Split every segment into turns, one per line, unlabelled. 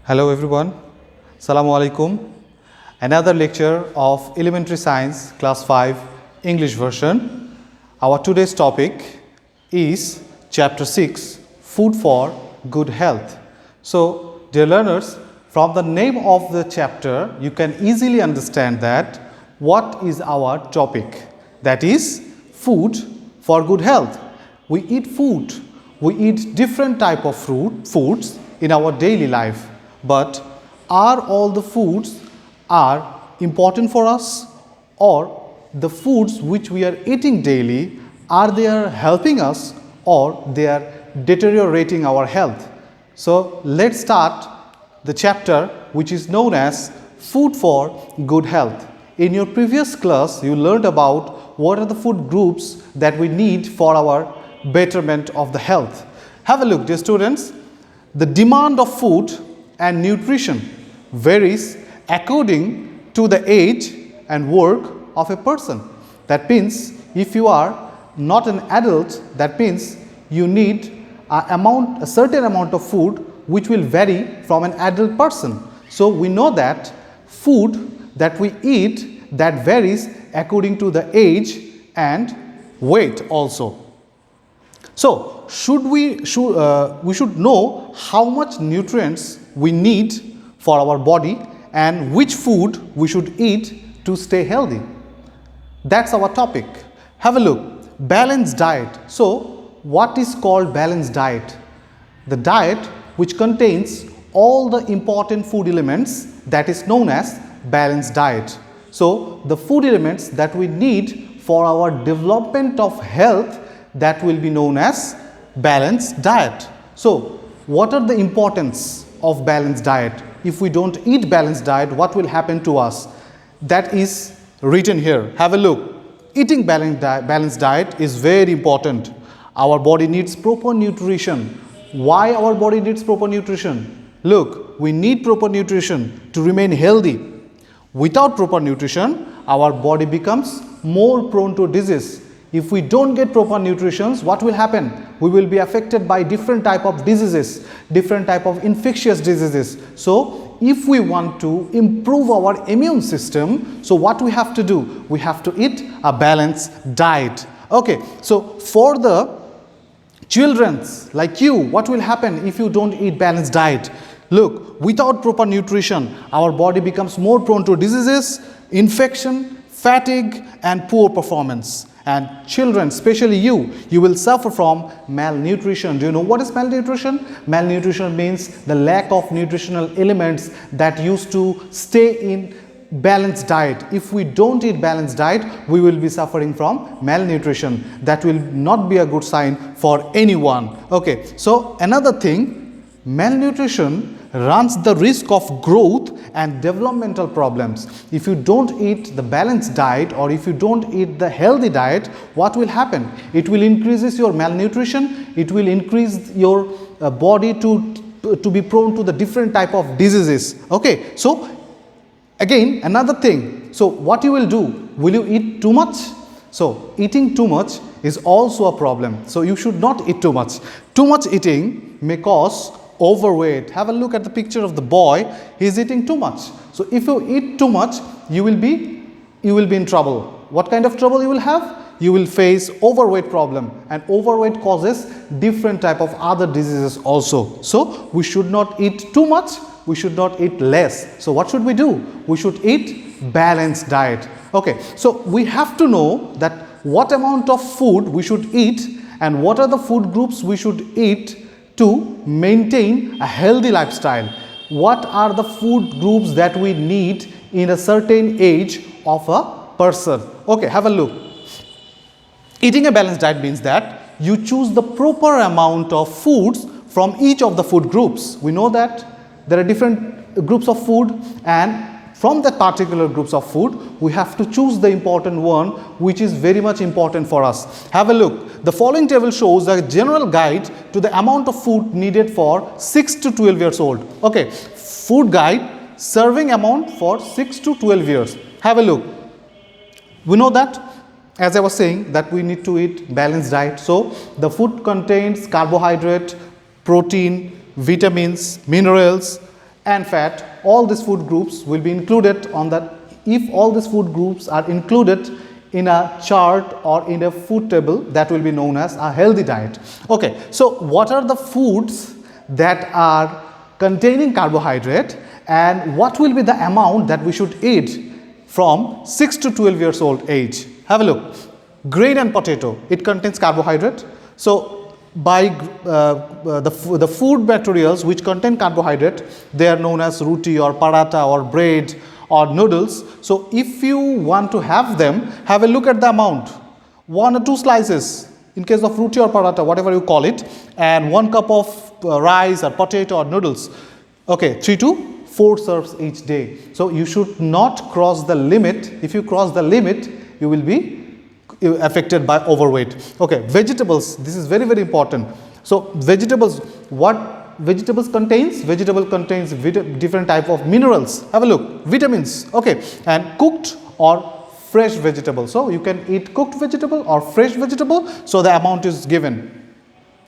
Hello everyone, Assalamu alaikum. Another lecture of Elementary Science Class 5 English version. Our today's topic is Chapter 6, Food for Good Health. So, dear learners, from the name of the chapter, you can easily understand that what is our topic. That is food for good health. We eat food. We eat different type of foods in our daily life. But are all the foods are important for us, or the foods which we are eating daily, are they helping us or they are deteriorating our health? So let's start the chapter which is known as Food for Good Health. In your previous class you learned about what are the food groups that we need for our betterment of the health. Have a look, dear students. The demand of food and nutrition varies according to the age and work of a person. That means if you are not an adult, that means you need a certain amount of food which will vary from an adult person. So we know that food that we eat that varies according to the age and weight also. So we should know how much nutrients we need for our body and which food we should eat to stay healthy. That's our topic. Have a look. Balanced diet. So what is called balanced diet? The diet which contains all the important food elements, that is known as balanced diet. So the food elements that we need for our development of health, that will be known as balanced diet. So what are the importance of balanced diet? If we don't eat balanced diet, what will happen to us? That is written here. Have a look. Eating balanced diet is very important. Our body needs proper nutrition. Why our body needs proper nutrition? Look, we need proper nutrition to remain healthy. Without proper nutrition, our body becomes more prone to disease. If we don't get proper nutrition, what will happen? We will be affected by different type of diseases, different type of infectious diseases. So if we want to improve our immune system, so what we have to do? We have to eat a balanced diet. Okay, so for the children like you, what will happen if you don't eat balanced diet? Look, without proper nutrition, our body becomes more prone to diseases, infection, fatigue and poor performance. And children, especially you will suffer from malnutrition. Do you know what is malnutrition? Malnutrition means the lack of nutritional elements that used to stay in balanced diet. If we don't eat balanced diet, we will be suffering from malnutrition. That will not be a good sign for anyone. Okay, so another thing, malnutrition runs the risk of growth and developmental problems. If you don't eat the balanced diet, or if you don't eat the healthy diet, what will happen? It will increase your malnutrition. It will increase your body to be prone to the different type of diseases. Okay, so again another thing. So what you will do? Will you eat too much? So eating too much is also a problem. So you should not eat too much. Too much eating may cause overweight. Have a look at the picture of the boy. He is eating too much. So if you eat too much, you will be in trouble. What kind of trouble you will have? You will face overweight problem, and overweight causes different type of other diseases also. So we should not eat too much. We should not eat less. So what should we do? We should eat balanced diet. Okay, so we have to know that what amount of food we should eat and what are the food groups we should eat to maintain a healthy lifestyle. What are the food groups that we need in a certain age of a person? Okay, have a look. Eating a balanced diet means that you choose the proper amount of foods from each of the food groups. We know that there are different groups of food, and from that particular groups of food, we have to choose the important one which is very much important for us. Have a look. The following table shows a general guide to the amount of food needed for 6 to 12 years old. Okay, food guide, serving amount for 6 to 12 years. Have a look. We know that, as I was saying, that we need to eat balanced diet. So the food contains carbohydrate, protein, vitamins, minerals, and fat, all these food groups will be included on that. If all these food groups are included in a chart or in a food table, that will be known as a healthy diet. Okay, so what are the foods that are containing carbohydrate, and what will be the amount that we should eat from 6 to 12 years old age? Have a look. Grain and potato, it contains carbohydrate. So by the food materials which contain carbohydrate, they are known as roti or paratha or bread or noodles. So if you want to have them, have a look at the amount. 1 or 2 slices in case of roti or paratha, whatever you call it, and 1 cup of rice or potato or noodles. Okay, 3 to 4 serves each day. So you should not cross the limit. If you cross the limit, you will be affected by overweight. Okay, vegetables, this is very, very important. So vegetables, what vegetables contains? Vegetable contains different type of minerals. Have a look. Vitamins. Okay, and cooked or fresh vegetable. So you can eat cooked vegetable or fresh vegetable. So the amount is given.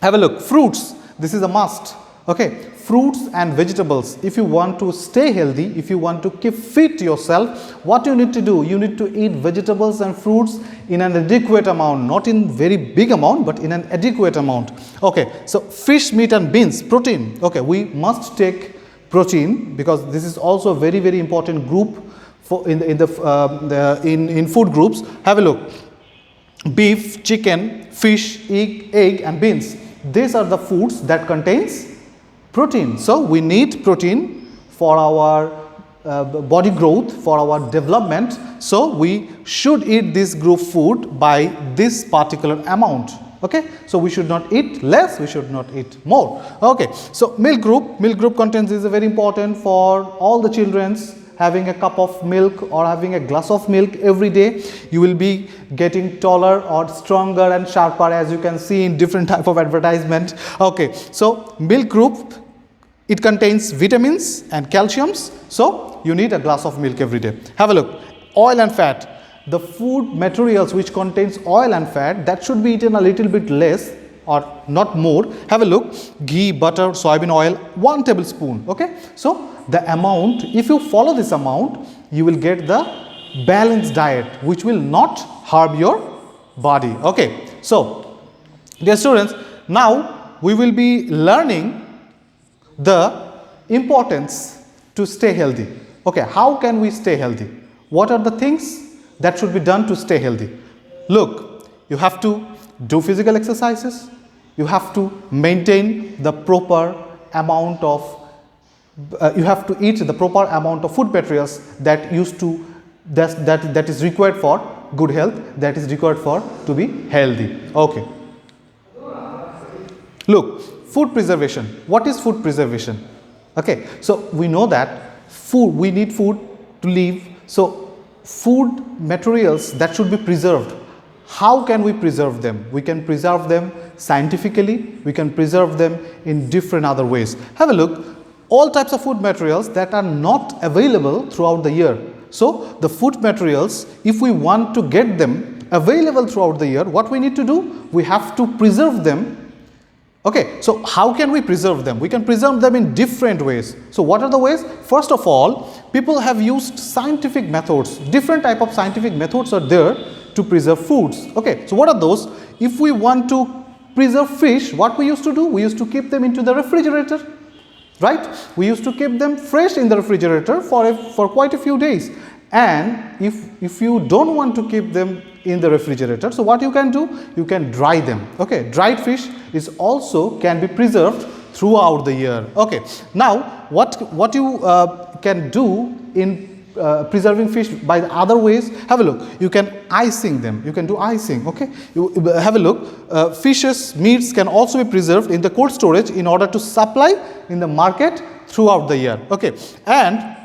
Have a look. Fruits. This is a must. Okay, fruits and vegetables. If you want to stay healthy, if you want to keep fit yourself, what you need to do? You need to eat vegetables and fruits in an adequate amount, not in very big amount, but in an adequate amount. Okay, so fish, meat and beans, protein. Okay, we must take protein because this is also a very, very important group for in food groups. Have a look. Beef, chicken, fish, egg and beans. These are the foods that contains protein. So we need protein for our body growth, for our development. So we should eat this group food by this particular amount. Okay, so we should not eat less, we should not eat more. Okay, so milk group contains is very important for all the children's. Having a cup of milk or having a glass of milk every day, you will be getting taller or stronger and sharper, as you can see in different type of advertisement. Okay, so milk group, it contains vitamins and calciums. So you need a glass of milk every day. Have a look. Oil and fat. The food materials which contains oil and fat, that should be eaten a little bit less or not more. Have a look. Ghee, butter, soybean oil, 1 tablespoon. Okay, so the amount, if you follow this amount, you will get the balanced diet which will not harm your body. Okay, so dear students, now we will be learning the importance to stay healthy. Okay, how can we stay healthy? What are the things that should be done to stay healthy? Look, you have to do physical exercises. You have to maintain the proper amount of you have to eat the proper amount of food materials that is required for good health, that is required for to be healthy. Okay, look, food preservation. What is food preservation? Okay, so we know that we need food to live. So food materials that should be preserved, how can we preserve them? We can preserve them scientifically, we can preserve them in different other ways. Have a look. All types of food materials that are not available throughout the year. So the food materials, if we want to get them available throughout the year, what we need to do? We have to preserve them. Okay, so how can we preserve them? We can preserve them in different ways. So what are the ways? First of all, people have used scientific methods. Different type of scientific methods are there to preserve foods. Okay, so what are those? If we want to preserve fish, what we used to do? We used to keep them into the refrigerator. Right? We used to keep them fresh in the refrigerator for quite a few days. And if you don't want to keep them in the refrigerator, so what you can do? You can dry them. Okay, dried fish is also can be preserved throughout the year. Okay, now what you can do in preserving fish by the other ways, have a look. You can icing them. You can do icing. Okay, you have a look. Fishes, meats can also be preserved in the cold storage in order to supply in the market throughout the year. Okay, and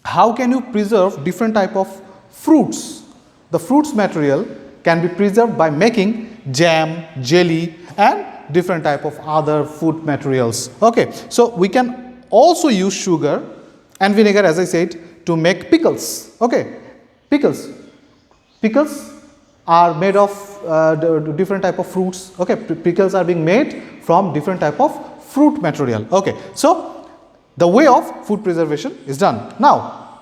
how can you preserve different type of fruits? The fruits material can be preserved by making jam, jelly and different type of other food materials. Okay, so we can also use sugar and vinegar, as I said, to make pickles. Okay, pickles are made of different type of fruits. Okay, pickles are being made from different type of fruit material. Okay, so the way of food preservation is done. Now,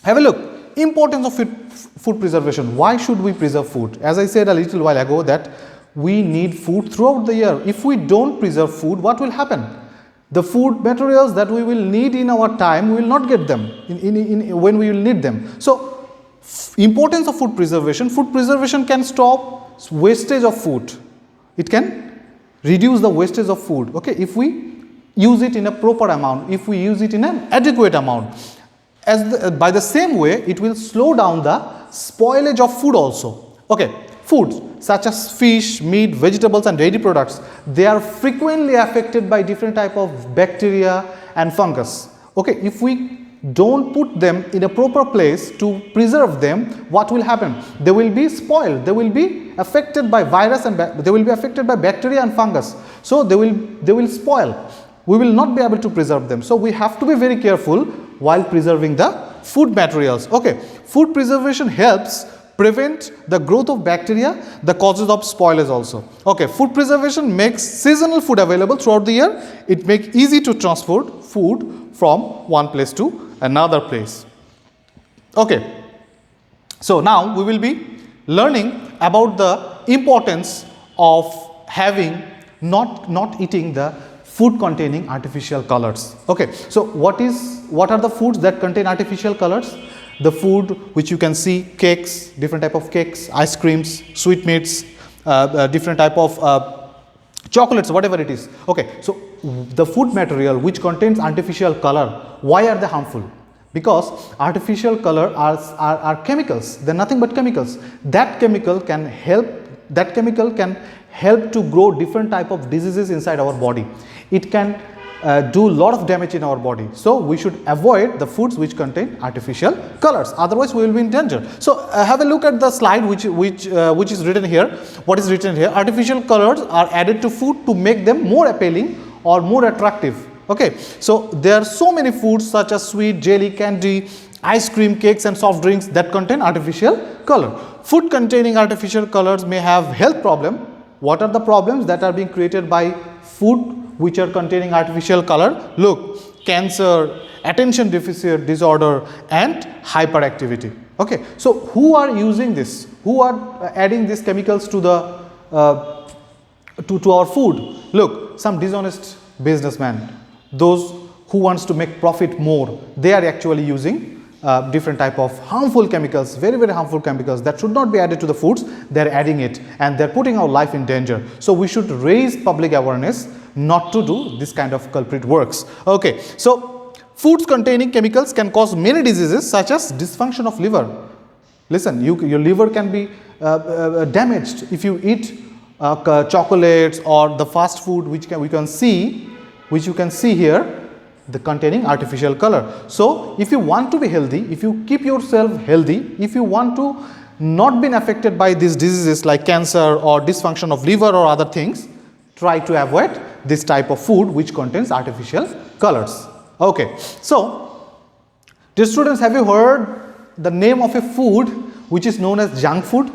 have a look. Importance of food preservation. Why should we preserve food? As I said a little while ago that we need food throughout the year. If we don't preserve food, what will happen? The food materials that we will need in our time, we will not get them when we will need them. So, importance of food preservation. Food preservation can stop wastage of food. It can reduce the wastage of food. Okay, if we use it in a proper amount, if we use it in an adequate amount. By the same way, it will slow down the spoilage of food also. Okay, foods such as fish, meat, vegetables and dairy products, they are frequently affected by different type of bacteria and fungus. Okay, if we don't put them in a proper place to preserve them, what will happen? They will be spoiled, they will be affected by virus and they will be affected by bacteria and fungus. So they will spoil. We will not be able to preserve them. So we have to be very careful while preserving the food materials. Okay, food preservation helps prevent the growth of bacteria, the causes of spoilage also. Okay, food preservation makes seasonal food available throughout the year. It makes easy to transport food from one place to another place. Okay, so now we will be learning about the importance of having not eating the food containing artificial colors. Okay, so what are the foods that contain artificial colors? The food which you can see, cakes, different type of cakes, ice creams, sweetmeats, different type of chocolates, whatever it is. Okay, so the food material which contains artificial color, why are they harmful? Because artificial color are chemicals. They're nothing but chemicals. That chemical can help to grow different type of diseases inside our body. It can do a lot of damage in our body. So we should avoid the foods which contain artificial colors. Otherwise, we will be in danger. So have a look at the slide which is written here. What is written here? Artificial colors are added to food to make them more appealing or more attractive. Okay. So there are so many foods such as sweet, jelly, candy, ice cream, cakes and soft drinks that contain artificial color. Food containing artificial colors may have health problem. What are the problems that are being created by food which are containing artificial color? Look, cancer, attention deficit disorder and hyperactivity. Okay, so who are using this? Who are adding these chemicals to the to our food? Look, some dishonest businessmen, those who wants to make profit more, they are actually using different type of harmful chemicals, very harmful chemicals that should not be added to the foods. They are adding it and they are putting our life in danger. So we should raise public awareness not to do this kind of culprit works. Okay, so foods containing chemicals can cause many diseases such as dysfunction of liver. Listen, your liver can be damaged if you eat chocolates or the fast food which you can see here, the containing artificial color. So if you want to be healthy, if you keep yourself healthy, if you want to not be affected by these diseases like cancer or dysfunction of liver or other things, try to avoid this type of food which contains artificial colors. Okay, so dear students, have you heard the name of a food which is known as junk food?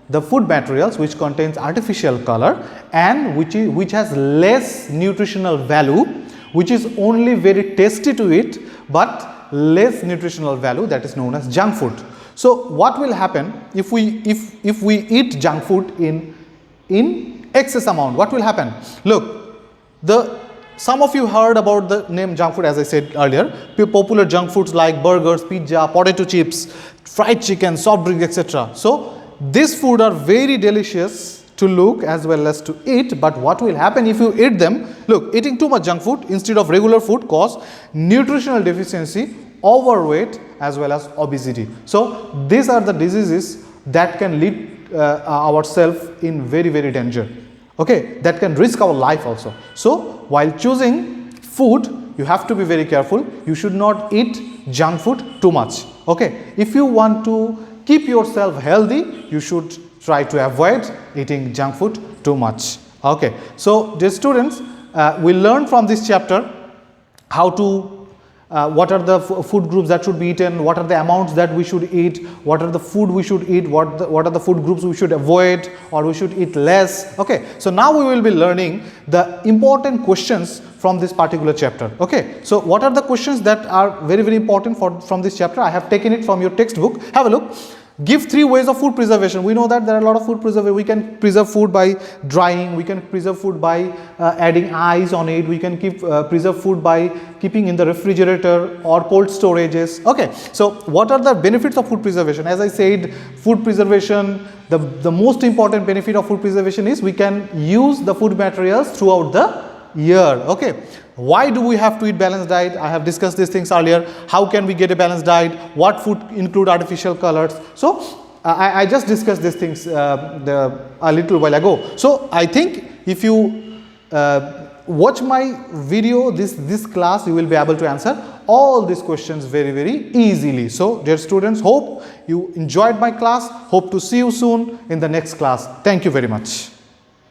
The food materials which contains artificial color and which has less nutritional value, which is only very tasty to eat but less nutritional value, that is known as junk food. So what will happen if we eat junk food in excess amount? What will happen? Look, some of you heard about the name junk food, as I said earlier. Popular junk foods like burgers, pizza, potato chips, fried chicken, soft drinks, etc. So these food are very delicious to look as well as to eat, but what will happen if you eat them? Look, eating too much junk food instead of regular food cause nutritional deficiency, overweight as well as obesity. So these are the diseases that can lead ourselves in very danger. Okay, that can risk our life also. So while choosing food, you have to be very careful. You should not eat junk food too much. Okay, if you want to keep yourself healthy, you should try to avoid eating junk food too much. Okay, so dear students, we learned from this chapter how to what are the food groups that should be eaten, what are the amounts that we should eat, what are the food we should eat, what are the food groups we should avoid or we should eat less. Okay, so now we will be learning the important questions from this particular chapter. Okay, so what are the questions that are very, very important from this chapter? I have taken it from your textbook. Have a look. Give 3 ways of food preservation. We know that there are a lot of food preservation. We can preserve food by drying, we can preserve food by adding ice on it, we can preserve food by keeping in the refrigerator or cold storages. Okay, so what are the benefits of food preservation? As I said, food preservation, the most important benefit of food preservation is we can use the food materials throughout the year. Okay, why do we have to eat balanced diet? I have discussed these things earlier. How can we get a balanced diet? What food include artificial colors? So I just discussed these things a little while ago. So I think if you watch my video, this class, you will be able to answer all these questions very, very easily. So dear students, hope you enjoyed my class. Hope to see you soon in the next class. Thank you very much.